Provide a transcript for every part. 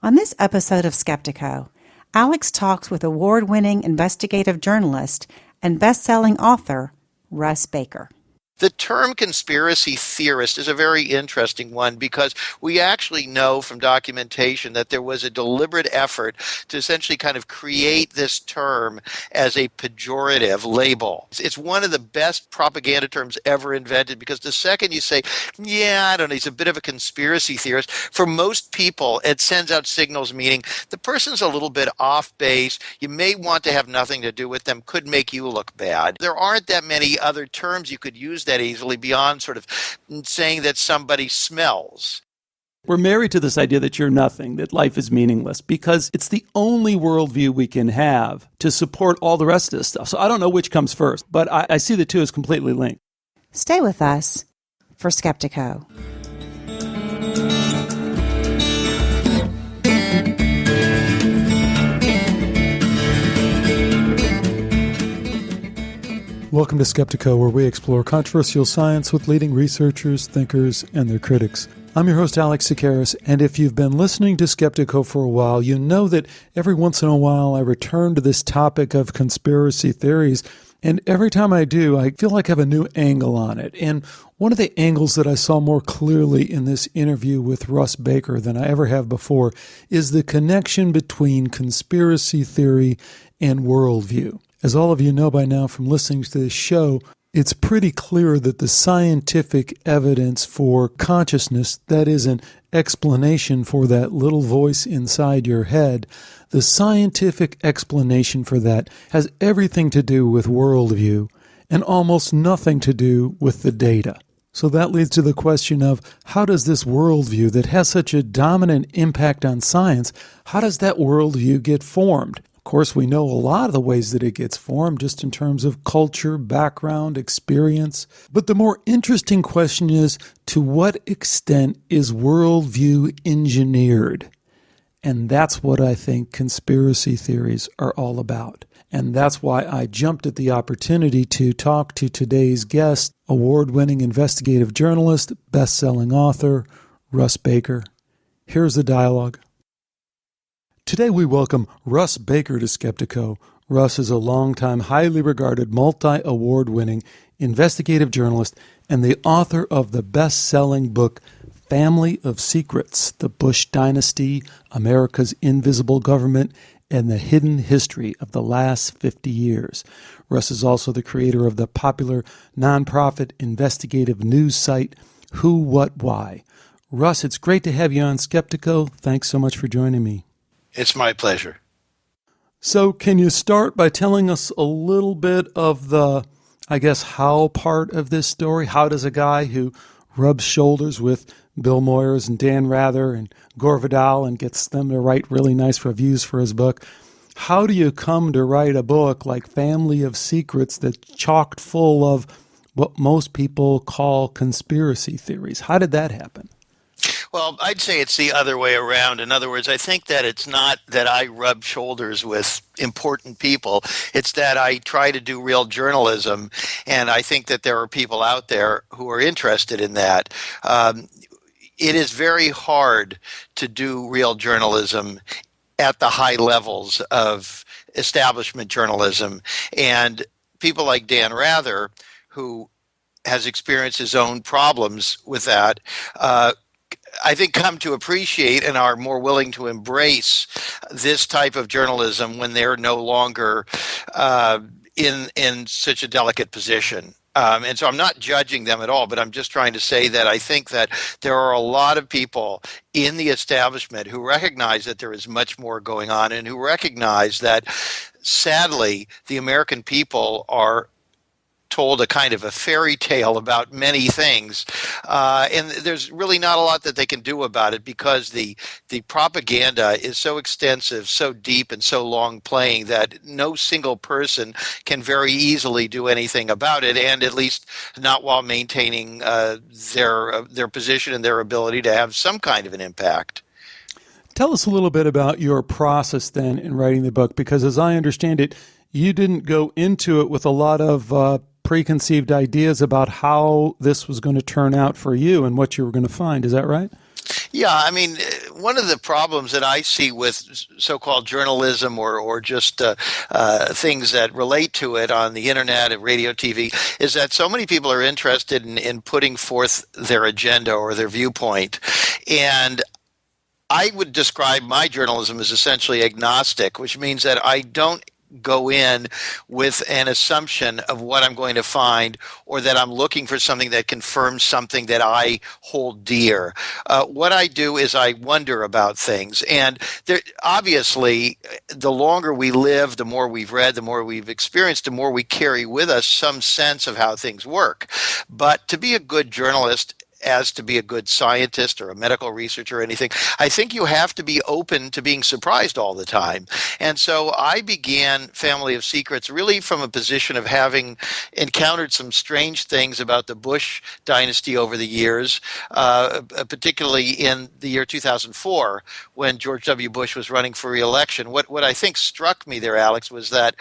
On this episode of Skeptiko, Alex talks with award-winning investigative journalist and best-selling author Russ Baker. The term conspiracy theorist is a very interesting one because we actually know from documentation that there was a deliberate effort to essentially kind of create this term as a pejorative label. It's one of the best propaganda terms ever invented because the second you say, I don't know, he's a bit of a conspiracy theorist, for most people it sends out signals meaning the person's a little bit off base, you may want to have nothing to do with them, could make you look bad. There aren't that many other terms you could use that easily beyond sort of saying that somebody smells. We're married to this idea that you're nothing, that life is meaningless, because it's the only worldview we can have to support all the rest of this stuff. So I don't know which comes first, but I see the two as completely linked. Stay with us for Skeptiko. Welcome to Skeptiko, where we explore controversial science with leading researchers, thinkers, and their critics. I'm your host, Alex Tsakiris, and if you've been listening to Skeptiko for a while, you know that every once in a while I return to this topic of conspiracy theories, and every time I do, I feel like I have a new angle on it. And one of the angles that I saw more clearly in this interview with Russ Baker than I ever have before is the connection between conspiracy theory and worldview. As all of you know by now from listening to this show, it's pretty clear that the scientific evidence for consciousness, that is an explanation for that little voice inside your head, the scientific explanation for that has everything to do with worldview and almost nothing to do with the data. So that leads to the question of how does this worldview that has such a dominant impact on science, how does that worldview get formed? Of course, we know a lot of the ways that it gets formed just in terms of culture, background, experience. But the more interesting question is, to what extent is worldview engineered? And that's what I think conspiracy theories are all about. And that's why I jumped at the opportunity to talk to today's guest, award-winning investigative journalist, best-selling author, Russ Baker. Here's the dialogue. Today we welcome Russ Baker to Skeptiko. Russ is a longtime, highly regarded, multi-award-winning investigative journalist and the author of the best-selling book Family of Secrets, The Bush Dynasty, America's Invisible Government, and the Hidden History of the Last 50 Years. Russ is also the creator of the popular nonprofit investigative news site WhoWhatWhy. Russ, it's great to have you on Skeptiko. Thanks so much for joining me. It's my pleasure. So can you start by telling us a little bit of the, how part of this story? How does a guy who rubs shoulders with Bill Moyers and Dan Rather and Gore Vidal and gets them to write really nice reviews for his book, how do you come to write a book like Family of Secrets that's chocked full of what most people call conspiracy theories? How did that happen? Well, I'd say it's the other way around. In other words, I think that it's not that I rub shoulders with important people. It's that I try to do real journalism, and I think that there are people out there who are interested in that. It is very hard to do real journalism at the high levels of establishment journalism. And people like Dan Rather, who has experienced his own problems with that, I think come to appreciate and are more willing to embrace this type of journalism when they're no longer in such a delicate position. And so I'm not judging them at all, but I'm just trying to say that I think that there are a lot of people in the establishment who recognize that there is much more going on and who recognize that, sadly, the American people are told a kind of a fairy tale about many things, and there's really not a lot that they can do about it because the propaganda is so extensive, so deep, and so long playing that no single person can very easily do anything about it, and at least not while maintaining their position and their ability to have some kind of an impact. Tell us a little bit about your process then in writing the book, because as I understand it, you didn't go into it with a lot of preconceived ideas about how this was going to turn out for you and what you were going to find. Is that right? Yeah, I mean, one of the problems that I see with so-called journalism or just things that relate to it on the internet and radio, TV, is that so many people are interested in putting forth their agenda or their viewpoint. And I would describe my journalism as essentially agnostic, which means that I don't go in with an assumption of what I'm going to find, or that I'm looking for something that confirms something that I hold dear. What I do is I wonder about things. And obviously, the longer we live, the more we've read, the more we've experienced, the more we carry with us some sense of how things work. But to be a good journalist, as to be a good scientist or a medical researcher or anything, I think you have to be open to being surprised all the time. And so I began Family of Secrets really from a position of having encountered some strange things about the Bush dynasty over the years, particularly in the year 2004 when George W. Bush was running for re-election. What I think struck me there, Alex, was that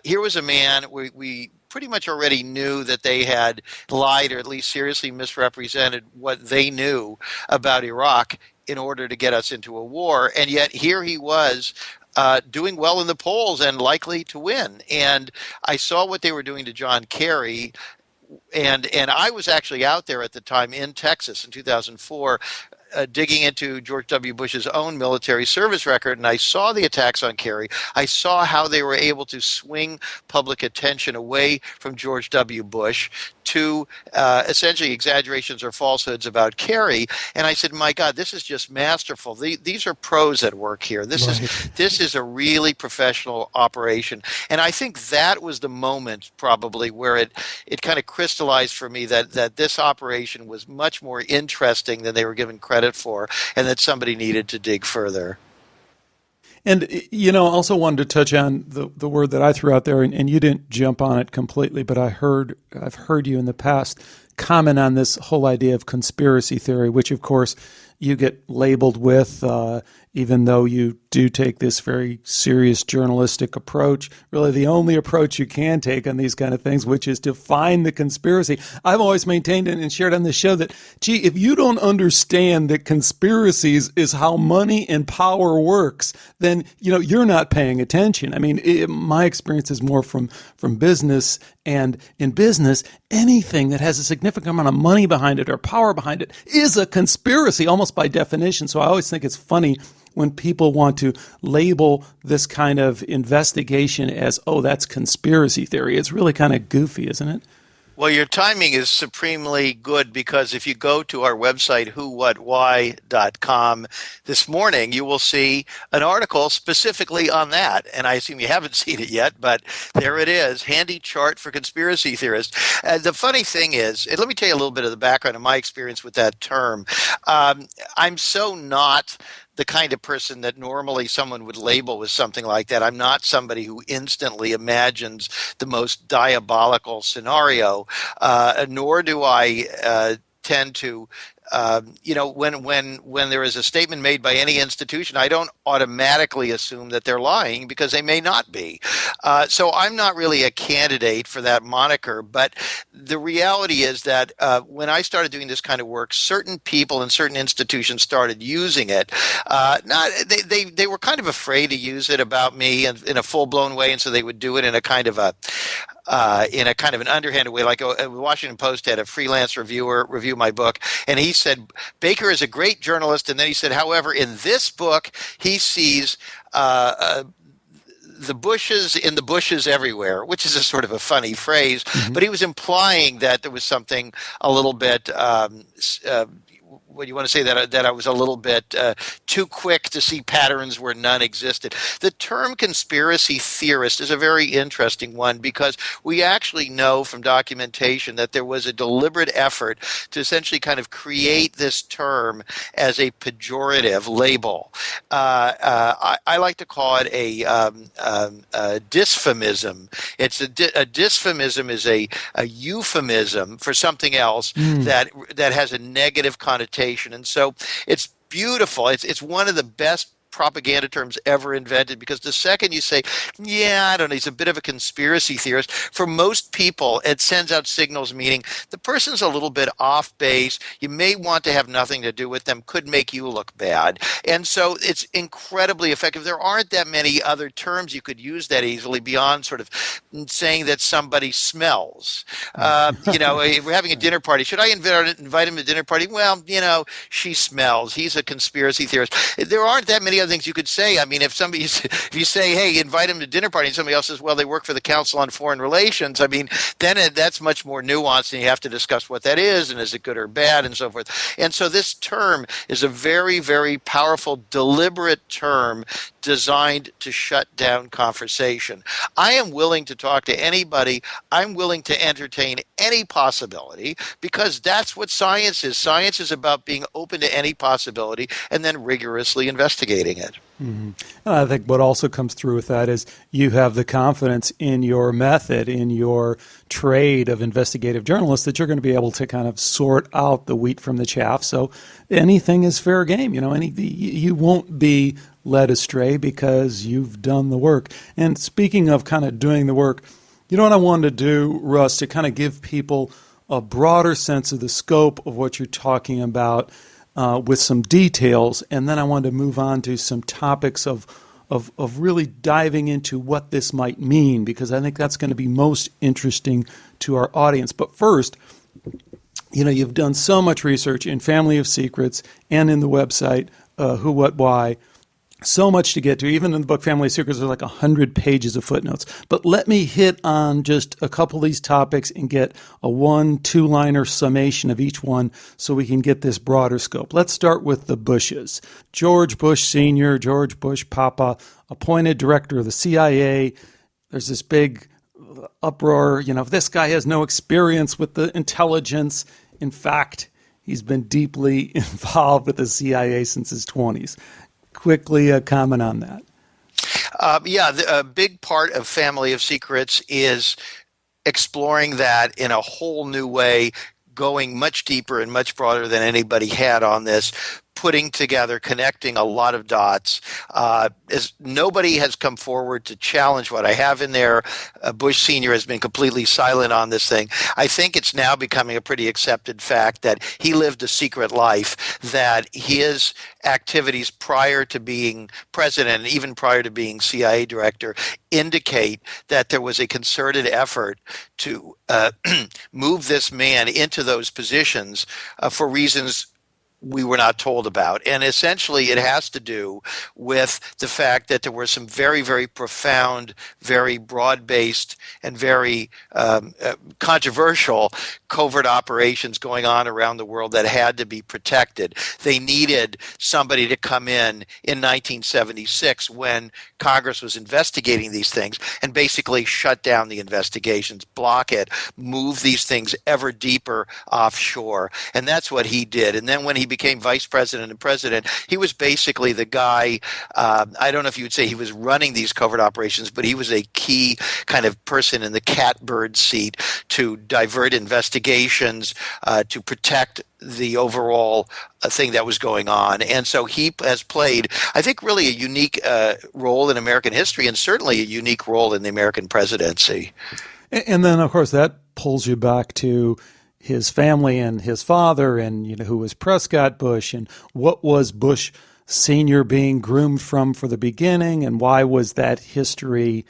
here was a man we pretty much already knew that they had lied or at least seriously misrepresented what they knew about Iraq in order to get us into a war. And yet here he was doing well in the polls and likely to win. And I saw what they were doing to John Kerry. And I was actually out there at the time in Texas in 2004, digging into George W. Bush's own military service record, and I saw the attacks on Kerry. I saw how they were able to swing public attention away from George W. Bush to essentially exaggerations or falsehoods about Kerry. And I said, my God, this is just masterful. These are pros at work here. This is a really professional operation. And I think that was the moment probably where it kind of crystallized for me that this operation was much more interesting than they were given credit for, and that somebody needed to dig further. And, also wanted to touch on the word that I threw out there, and you didn't jump on it completely, but I've heard you in the past comment on this whole idea of conspiracy theory, which, of course, you get labeled with, even though you do take this very serious journalistic approach, really the only approach you can take on these kind of things, which is to find the conspiracy. I've always maintained and shared on this show that, if you don't understand that conspiracies is how money and power works, then, you're not paying attention. I mean, my experience is more from business, and in business, anything that has a significant amount of money behind it or power behind it is a conspiracy, almost by definition. So I always think it's funny when people want to label this kind of investigation as, oh, that's conspiracy theory. It's really kind of goofy, isn't it? Well, your timing is supremely good, because if you go to our website, WhoWhatWhy.com, this morning, you will see an article specifically on that. And I assume you haven't seen it yet, but there it is, handy chart for conspiracy theorists. The funny thing is, and let me tell you a little bit of the background of my experience with that term. I'm so not the kind of person that normally someone would label with something like that. I'm not somebody who instantly imagines the most diabolical scenario, nor do I tend to when there is a statement made by any institution, I don't automatically assume that they're lying, because they may not be. So I'm not really a candidate for that moniker. But the reality is that when I started doing this kind of work, certain people and certain institutions started using it. They were kind of afraid to use it about me in a full-blown way, and so they would do it in a kind of an underhanded way. Like the Washington Post had a freelance reviewer review my book, and he said, Baker is a great journalist, and then he said, however, in this book, he sees the bushes in the bushes everywhere, which is a sort of a funny phrase, but he was implying that there was something a little bit what do you want to say, that I was a little bit too quick to see patterns where none existed. The term conspiracy theorist is a very interesting one, because we actually know from documentation that there was a deliberate effort to essentially kind of create this term as a pejorative label. I like to call it a dysphemism. A dysphemism is a euphemism for something else that has a negative connotation. And so it's beautiful. It's one of the best propaganda terms ever invented, because the second you say, yeah, I don't know, he's a bit of a conspiracy theorist, for most people, it sends out signals meaning the person's a little bit off base. You may want to have nothing to do with them, could make you look bad. And so it's incredibly effective. There aren't that many other terms you could use that easily beyond sort of saying that somebody smells. We're having a dinner party. Should I invite him to a dinner party? Well, she smells. He's a conspiracy theorist. There aren't that many other things you could say. I mean, if you say, hey, invite him to dinner party, and somebody else says, well, they work for the Council on Foreign Relations, I mean, then that's much more nuanced, and you have to discuss what that is, and is it good or bad, and so forth. And so this term is a very, very powerful, deliberate term designed to shut down conversation. I am willing to talk to anybody. I'm willing to entertain any possibility, because that's what science is. Science is about being open to any possibility and then rigorously investigating it. Mm-hmm. And I think what also comes through with that is you have the confidence in your method, in your trade of investigative journalists, that you're going to be able to kind of sort out the wheat from the chaff. So anything is fair game. You won't be led astray because you've done the work. And speaking of kind of doing the work, what I wanted to do, Russ, to kind of give people a broader sense of the scope of what you're talking about with some details, and then I wanted to move on to some topics of really diving into what this might mean, because I think that's going to be most interesting to our audience. But first, you've done so much research in Family of Secrets and in the website WhoWhatWhy. So much to get to. Even in the book Family of Secrets, there's like 100 pages of footnotes. But let me hit on just a couple of these topics and get a 1-2-liner summation of each one so we can get this broader scope. Let's start with the Bushes. George Bush Sr., George Bush Papa, appointed director of the CIA. There's this big uproar. This guy has no experience with the intelligence. In fact, he's been deeply involved with the CIA since his 20s. Quickly comment on that. A big part of Family of Secrets is exploring that in a whole new way, going much deeper and much broader than anybody had on this, putting together, connecting a lot of dots. As nobody has come forward to challenge what I have in there. Bush Sr. has been completely silent on this thing. I think it's now becoming a pretty accepted fact that he lived a secret life, that his activities prior to being president, and even prior to being CIA director, indicate that there was a concerted effort to move this man into those positions for reasons we were not told about. And essentially it has to do with the fact that there were some very, very profound, very broad-based, and very controversial covert operations going on around the world that had to be protected. They needed somebody to come in 1976 when Congress was investigating these things and basically shut down the investigations, block it, move these things ever deeper offshore. And that's what he did. And then when he became vice president and president, he was basically the guy, I don't know if you would say he was running these covert operations, but he was a key kind of person in the catbird seat to divert investigations, to protect the overall thing that was going on. And so he has played, I think, really a unique role in American history, and certainly a unique role in the American presidency. And then, of course, that pulls you back to his family and his father, and who was Prescott Bush, and what was Bush Sr. being groomed from for the beginning, and why was that history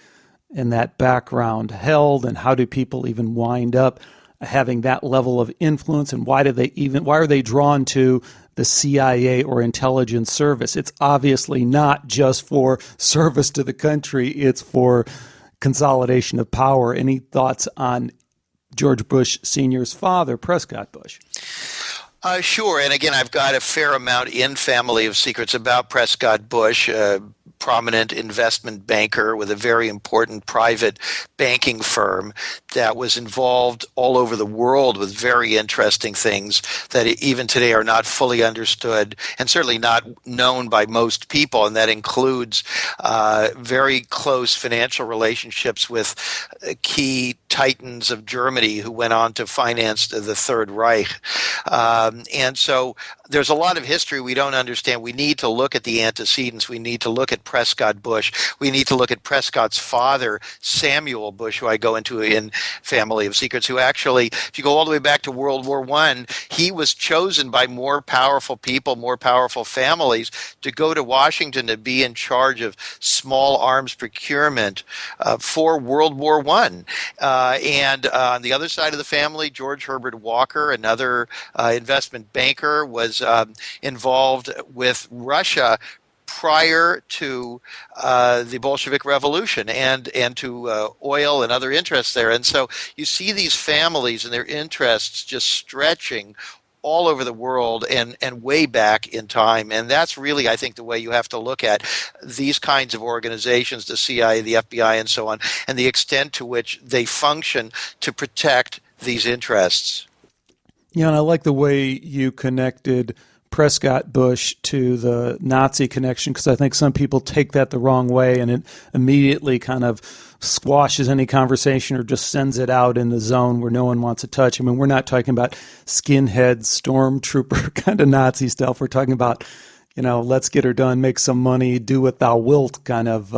and that background held, and how do people even wind up having that level of influence, and why are they drawn to the CIA or intelligence service? It's obviously not just for service to the country, it's for consolidation of power. Any thoughts on George Bush Sr.'s father, Prescott Bush? Sure. And again, I've got a fair amount in Family of Secrets about Prescott Bush, a prominent investment banker with a very important private banking firm that was involved all over the world with very interesting things that even today are not fully understood and certainly not known by most people. And that includes very close financial relationships with key titans of Germany who went on to finance the Third Reich. And so there's a lot of history we don't understand. We need to look at the antecedents. We need to look at Prescott Bush. We need to look at Prescott's father, Samuel Bush, who I go into in Family of Secrets, who actually, if you go all the way back to World War I, he was chosen by more powerful people, more powerful families to go to Washington to be in charge of small arms procurement for World War I. And on the other side of the family, George Herbert Walker, another investment banker, was involved with Russia prior to the Bolshevik Revolution and to oil and other interests there. And so you see these families and their interests just stretching all over the world and way back in time. And that's really, I think, the way you have to look at these kinds of organizations, the CIA, the FBI, and so on, and the extent to which they function to protect these interests. Yeah, and I like the way you connected Prescott Bush to the Nazi connection, because I think some people take that the wrong way and it immediately kind of squashes any conversation or just sends it out in the zone where no one wants to touch. I mean, we're not talking about skinhead, stormtrooper kind of Nazi stuff. We're talking about, let's get her done, make some money, do what thou wilt kind of